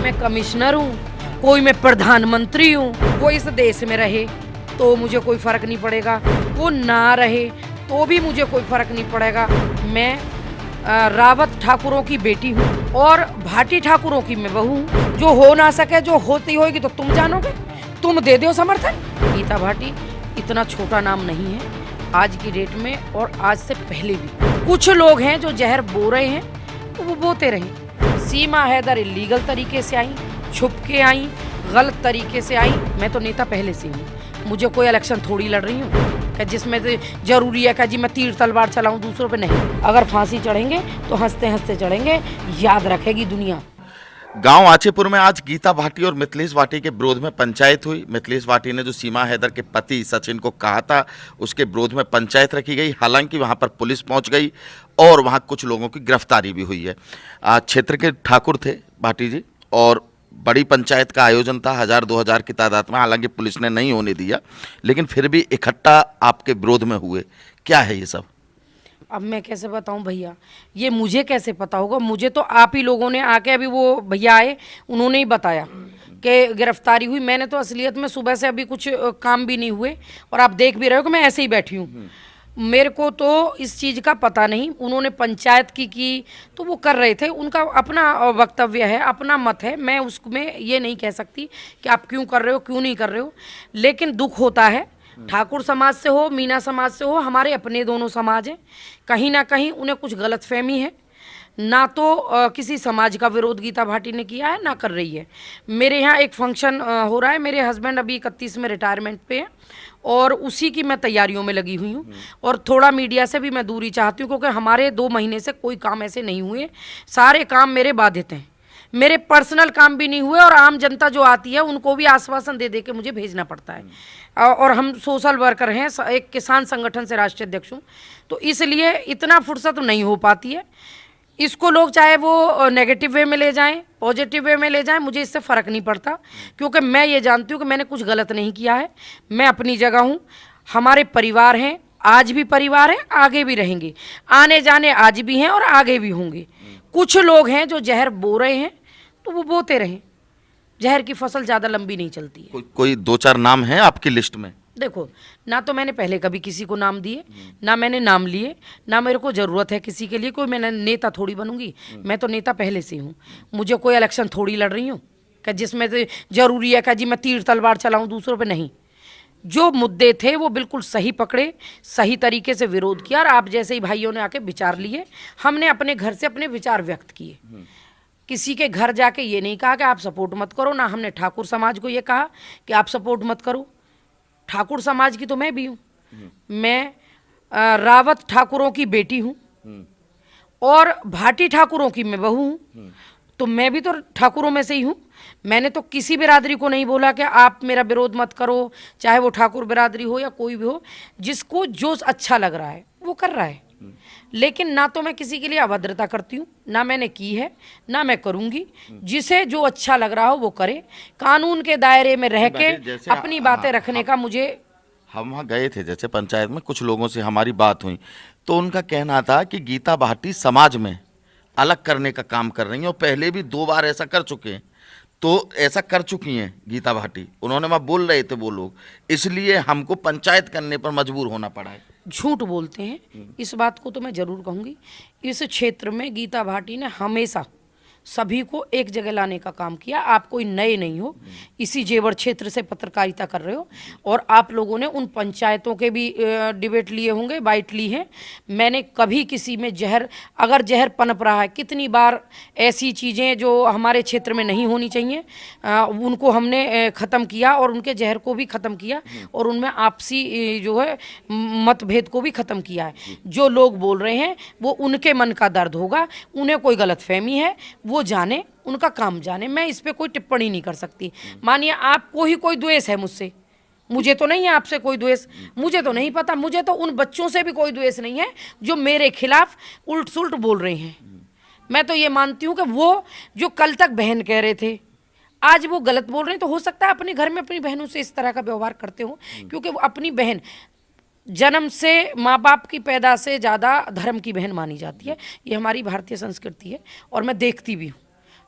मैं कमिश्नर हूँ, कोई मैं प्रधानमंत्री हूँ, वो इस देश में रहे तो मुझे कोई फर्क नहीं पड़ेगा, वो ना रहे तो भी मुझे कोई फर्क नहीं पड़ेगा। मैं रावत ठाकुरों की बेटी हूँ और भाटी ठाकुरों की मैं बहू हूँ। जो हो ना सके, जो होती होगी तो तुम जानोगे, तुम दे दो समर्थन। गीता भाटी इतना छोटा नाम नहीं है आज की डेट में, और आज से पहले भी कुछ लोग हैं जो जहर बो रहे हैं तो वो बोते रहे। सीमा हैदर इलीगल तरीके से आई, छुप के आई, गलत तरीके से आई। मैं तो नेता पहले से हूँ, मुझे कोई इलेक्शन थोड़ी लड़ रही हूँ कि जिसमें जरूरी है कि जी मैं तीर तलवार चलाऊं दूसरों पे। नहीं, अगर फांसी चढ़ेंगे तो हंसते हंसते चढ़ेंगे, याद रखेगी दुनिया। गांव आचेपुर में आज गीता भाटी और मिथिलेश भाटी के विरोध में पंचायत हुई। मिथिलेश भाटी ने जो सीमा हैदर के पति सचिन को कहा था, उसके विरोध में पंचायत रखी गई। हालांकि वहां पर पुलिस पहुंच गई और वहां कुछ लोगों की गिरफ्तारी भी हुई है। क्षेत्र के ठाकुर थे भाटी जी, और बड़ी पंचायत का आयोजन था 1000-2000 की तादाद में। हालांकि पुलिस ने नहीं होने दिया, लेकिन फिर भी इकट्ठा आपके विरोध में हुए। क्या है ये सब? अब मैं कैसे बताऊं भैया, ये मुझे कैसे पता होगा? मुझे तो आप ही लोगों ने आके, अभी वो भैया आए उन्होंने ही बताया कि गिरफ्तारी हुई। मैंने तो असलियत में सुबह से अभी कुछ काम भी नहीं हुए, और आप देख भी रहे हो कि मैं ऐसे ही बैठी हूँ। मेरे को तो इस चीज़ का पता नहीं। उन्होंने पंचायत की तो वो कर रहे थे, उनका अपना वक्तव्य है, अपना मत है। मैं उसमें ये नहीं कह सकती कि आप क्यों कर रहे हो, क्यों नहीं कर रहे हो। लेकिन दुख होता है, ठाकुर समाज से हो, मीना समाज से हो, हमारे अपने दोनों समाज हैं। कहीं ना कहीं उन्हें कुछ गलतफहमी है। ना तो किसी समाज का विरोध गीता भाटी ने किया है, ना कर रही है। मेरे यहाँ एक फंक्शन हो रहा है। मेरे हस्बैंड अभी 31 में रिटायरमेंट पे हैं और उसी की मैं तैयारियों में लगी हुई हूँ। और थोड़ा मीडिया से भी मैं दूरी चाहती हूँ, क्योंकि हमारे 2 महीने से कोई काम ऐसे नहीं हुए। सारे काम मेरे बाधित हैं, मेरे पर्सनल काम भी नहीं हुए, और आम जनता जो आती है उनको भी आश्वासन दे दे के मुझे भेजना पड़ता है। और हम सोशल वर्कर हैं, एक किसान संगठन से राष्ट्रीय अध्यक्ष हूँ, तो इसलिए इतना फुर्सत नहीं हो पाती है। इसको लोग चाहे वो नेगेटिव वे में ले जाएं, पॉजिटिव वे में ले जाएं, मुझे इससे फ़र्क नहीं पड़ता, क्योंकि मैं ये जानती हूँ कि मैंने कुछ गलत नहीं किया है। मैं अपनी जगह हूँ, हमारे परिवार हैं, आज भी परिवार हैं, आगे भी रहेंगे, आने जाने आज भी हैं और आगे भी होंगे। कुछ लोग हैं जो जहर बो रहे हैं तो वो बोते रहें, जहर की फसल ज़्यादा लंबी नहीं चलती है। कोई 2-4 नाम है आपकी लिस्ट में? देखो, ना तो मैंने पहले कभी किसी को नाम दिए, ना मैंने नाम लिए, ना मेरे को ज़रूरत है किसी के लिए। कोई मैं नेता थोड़ी बनूंगी, मैं तो नेता पहले से हूँ। मुझे कोई इलेक्शन थोड़ी लड़ रही हूँ कि जिसमें ज़रूरी है कि जी मैं तीर तलवार चलाऊँ दूसरों पे। नहीं, जो मुद्दे थे वो बिल्कुल सही पकड़े, सही तरीके से विरोध किया, और आप जैसे ही भाइयों ने आके विचार लिए। हमने अपने घर से अपने विचार व्यक्त किए, किसी के घर जाके ये नहीं कहा कि आप सपोर्ट मत करो। ना हमने ठाकुर समाज को ये कहा कि आप सपोर्ट मत करो। ठाकुर समाज की तो मैं भी हूँ, मैं रावत ठाकुरों की बेटी हूँ और भाटी ठाकुरों की मैं बहू हूँ, तो मैं भी तो ठाकुरों में से ही हूँ। मैंने तो किसी बिरादरी को नहीं बोला कि आप मेरा विरोध मत करो, चाहे वो ठाकुर बिरादरी हो या कोई भी हो। जिसको जो अच्छा लग रहा है वो कर रहा है। लेकिन ना तो मैं किसी के लिए अभद्रता करती हूँ, ना मैंने की है, ना मैं करूँगी। जिसे जो अच्छा लग रहा हो वो करे, कानून के दायरे में रह के अपनी बातें रखने का मुझे। हम वहाँ गए थे जैसे पंचायत में, कुछ लोगों से हमारी बात हुई तो उनका कहना था कि गीता भाटी समाज में अलग करने का काम कर रही हैं, और पहले भी 2 बार ऐसा कर चुके हैं। तो ऐसा कर चुकी हैं गीता भाटी, उन्होंने वहाँ बोल रहे थे वो लोग, इसलिए हमको पंचायत करने पर मजबूर होना पड़ा है। झूठ बोलते हैं, इस बात को तो मैं ज़रूर कहूँगी। इस क्षेत्र में गीता भाटी ने हमेशा सभी को एक जगह लाने का काम किया। आप कोई नए नहीं हो, इसी जेवर क्षेत्र से पत्रकारिता कर रहे हो, और आप लोगों ने उन पंचायतों के भी डिबेट लिए होंगे, बाइट ली है। मैंने कभी किसी में जहर, अगर जहर पनप रहा है, कितनी बार ऐसी चीज़ें जो हमारे क्षेत्र में नहीं होनी चाहिए उनको हमने ख़त्म किया, और उनके जहर को भी ख़त्म किया, और उनमें आपसी जो है मतभेद को भी ख़त्म किया है। जो लोग बोल रहे हैं वो उनके मन का दर्द होगा, उन्हें कोई गलतफहमी है वो जाने, उनका काम जाने। मैं इस पे कोई टिप्पणी नहीं कर सकती। मानिए आपको ही कोई द्वेष है मुझसे, मुझे तो नहीं है आपसे कोई द्वेष, मुझे तो नहीं पता। मुझे तो उन बच्चों से भी कोई द्वेष नहीं है जो मेरे खिलाफ उल्ट सुल्ट बोल रहे हैं। मैं तो ये मानती हूँ कि वो जो कल तक बहन कह रहे थे, आज वो गलत बोल रहे हैं। तो हो सकता है अपने घर में अपनी बहनों से इस तरह का व्यवहार करते हो, क्योंकि वो अपनी बहन जन्म से, माँ बाप की पैदा से ज़्यादा धर्म की बहन मानी जाती है। ये हमारी भारतीय संस्कृति है, और मैं देखती भी हूँ।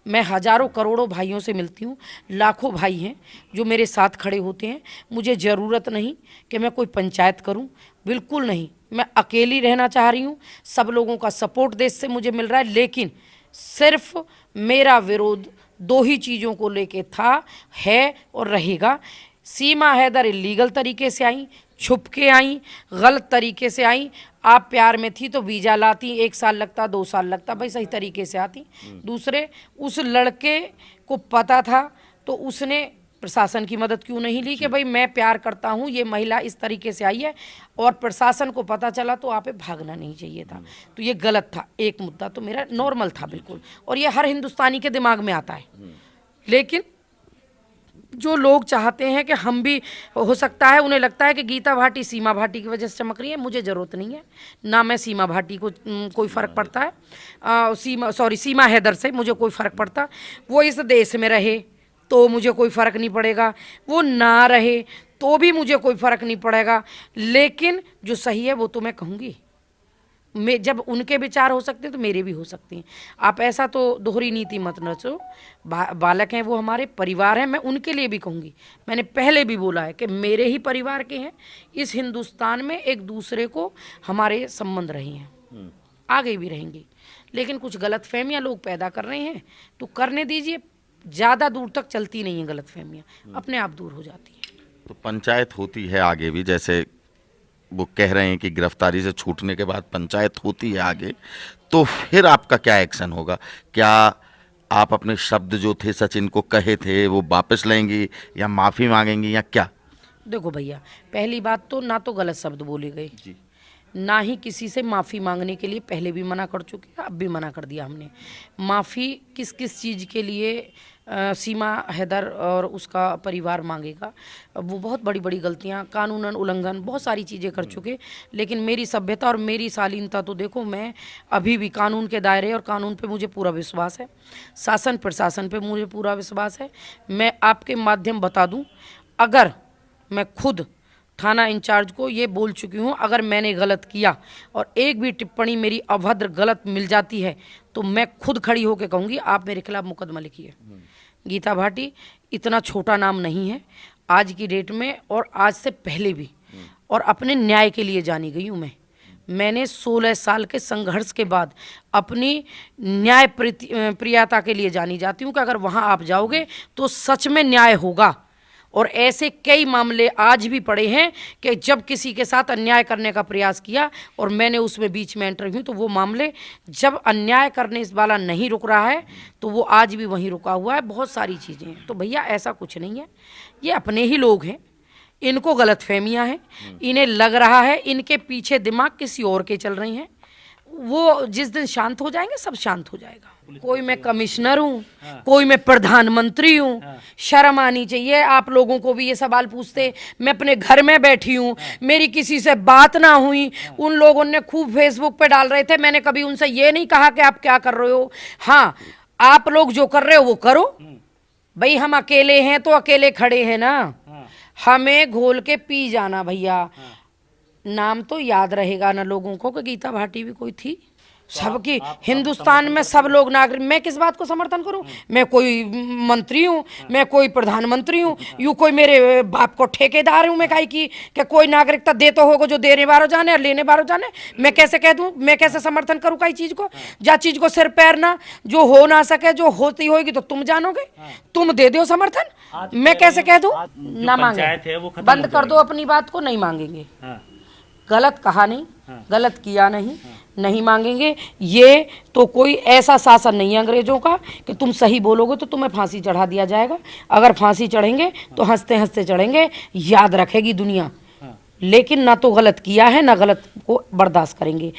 मैं हजारों करोड़ों भाइयों से मिलती हूँ, लाखों भाई हैं जो मेरे साथ खड़े होते हैं। मुझे ज़रूरत नहीं कि मैं कोई पंचायत करूँ, बिल्कुल नहीं। मैं अकेली रहना चाह रही हूँ। सब लोगों का सपोर्ट देश से मुझे मिल रहा है, लेकिन सिर्फ मेरा विरोध दो ही चीज़ों को लेके था, है और रहेगा। सीमा हैदर इलीगल तरीके से आई, छुप के आई, गलत तरीके से आई। आप प्यार में थी तो वीज़ा लाती, 1 साल लगता, 2 साल लगता, भाई सही तरीके से आती। दूसरे, उस लड़के को पता था तो उसने प्रशासन की मदद क्यों नहीं ली कि भाई मैं प्यार करता हूँ, ये महिला इस तरीके से आई है, और प्रशासन को पता चला तो आप भागना नहीं चाहिए था। तो ये गलत था। एक मुद्दा तो मेरा नॉर्मल था बिल्कुल, और ये हर हिंदुस्तानी के दिमाग में आता है। लेकिन जो लोग चाहते हैं कि हम भी, हो सकता है उन्हें लगता है कि गीता भाटी सीमा भाटी की वजह से चमक रही है। मुझे ज़रूरत नहीं है ना, मैं सीमा भाटी को कोई फ़र्क पड़ता है, सीमा हैदर से मुझे कोई फ़र्क पड़ता। वो इस देश में रहे तो मुझे कोई फ़र्क नहीं पड़ेगा, वो ना रहे तो भी मुझे कोई फ़र्क नहीं पड़ेगा। लेकिन जो सही है वो तो मैं कहूँगी। मैं, जब उनके विचार हो सकते हैं तो मेरे भी हो सकते हैं। आप ऐसा तो दोहरी नीति मत रचो। बालक हैं वो हमारे परिवार हैं, मैं उनके लिए भी कहूँगी। मैंने पहले भी बोला है कि मेरे ही परिवार के हैं। इस हिंदुस्तान में एक दूसरे को हमारे संबंध रहे हैं, आगे भी रहेंगे। लेकिन कुछ गलतफहमियाँ लोग पैदा कर रहे हैं तो करने दीजिए। ज़्यादा दूर तक चलती नहीं है गलतफहमियाँ, अपने आप दूर हो जाती हैं। तो पंचायत होती है आगे भी, जैसे वो कह रहे हैं कि गिरफ्तारी से छूटने के बाद पंचायत होती है आगे, तो फिर आपका क्या एक्शन होगा? क्या आप अपने शब्द जो थे सचिन को कहे थे वो वापस लेंगी, या माफ़ी मांगेंगी, या क्या? देखो भैया, पहली बात तो ना तो गलत शब्द बोले गए, ना ही किसी से माफ़ी मांगने के लिए पहले भी मना कर चुके हैं, अब भी मना कर दिया हमने। माफ़ी किस किस चीज़ के लिए सीमा हैदर और उसका परिवार मांगेगा? वो बहुत बड़ी बड़ी गलतियां, कानूनन उल्लंघन, बहुत सारी चीज़ें कर चुके। लेकिन मेरी सभ्यता और मेरी शालीनता तो देखो, मैं अभी भी कानून के दायरे और कानून पे मुझे पूरा विश्वास है, शासन प्रशासन पे मुझे पूरा विश्वास है। मैं आपके माध्यम बता दूं, अगर मैं खुद थाना इंचार्ज को ये बोल चुकी हूँ, अगर मैंने गलत किया और एक भी टिप्पणी मेरी अभद्र गलत मिल जाती है तो मैं खुद खड़ी होकर कहूँगी आप मेरे खिलाफ मुकदमा लिखिए। गीता भाटी इतना छोटा नाम नहीं है आज की डेट में, और आज से पहले भी, और अपने न्याय के लिए जानी गई हूँ। मैंने 16 साल के संघर्ष के बाद अपनी न्याय प्रियता के लिए जानी जाती हूँ कि अगर वहाँ आप जाओगे तो सच में न्याय होगा। और ऐसे कई मामले आज भी पड़े हैं कि जब किसी के साथ अन्याय करने का प्रयास किया और मैंने उसमें बीच में एंटर हुई, तो वो मामले, जब अन्याय करने वाला नहीं रुक रहा है तो वो आज भी वहीं रुका हुआ है। बहुत सारी चीज़ें हैं। तो भैया ऐसा कुछ नहीं है, ये अपने ही लोग हैं, इनको गलतफहमियां हैं, इन्हें लग रहा है इनके पीछे दिमाग किसी और के चल रहे हैं। वो जिस दिन शांत हो जाएंगे सब शांत हो जाएगा। कोई मैं कमिश्नर हूँ, कोई मैं प्रधानमंत्री हूँ। शर्म आनी चाहिए आप लोगों को भी ये सवाल पूछते। मैं अपने घर में बैठी हूँ, मेरी किसी से बात ना हुई, उन लोगों ने खूब फेसबुक पे डाल रहे थे, मैंने कभी उनसे ये नहीं कहा कि आप क्या कर रहे हो। हाँ, आप लोग जो कर रहे हो वो करो भाई, हम अकेले हैं तो अकेले खड़े हैं ना, हमें घोल के पी जाना भैया। नाम तो याद रहेगा ना लोगों को कि गीता भाटी भी कोई थी। सबकी हिंदुस्तान में सब लोग नागरिक, मैं किस बात को समर्थन करूं? मैं कोई मंत्री हूं, मैं कोई प्रधानमंत्री हूं, यूं कोई मेरे बाप को ठेकेदार हूं मैं काई की कि कोई नागरिकता दे तो होगा जो देने वालों जाने और लेने वालों जाने। मैं कैसे कह दूं, मैं कैसे समर्थन करूं कई चीज को? जा चीज को सिर पैर ना, जो हो ना सके, जो होती होगी तो तुम जानोगे, तुम दे दो समर्थन, मैं कैसे कह दूं? ना मांगे, बंद कर दो अपनी बात को, नहीं मांगेंगे। गलत कहा नहीं, गलत किया नहीं, नहीं मांगेंगे। ये तो कोई ऐसा शासन नहीं है अंग्रेजों का कि तुम सही बोलोगे तो तुम्हें फांसी चढ़ा दिया जाएगा। अगर फांसी चढ़ेंगे तो हंसते हंसते चढ़ेंगे, याद रखेगी दुनिया। लेकिन ना तो गलत किया है ना गलत को बर्दाश्त करेंगे।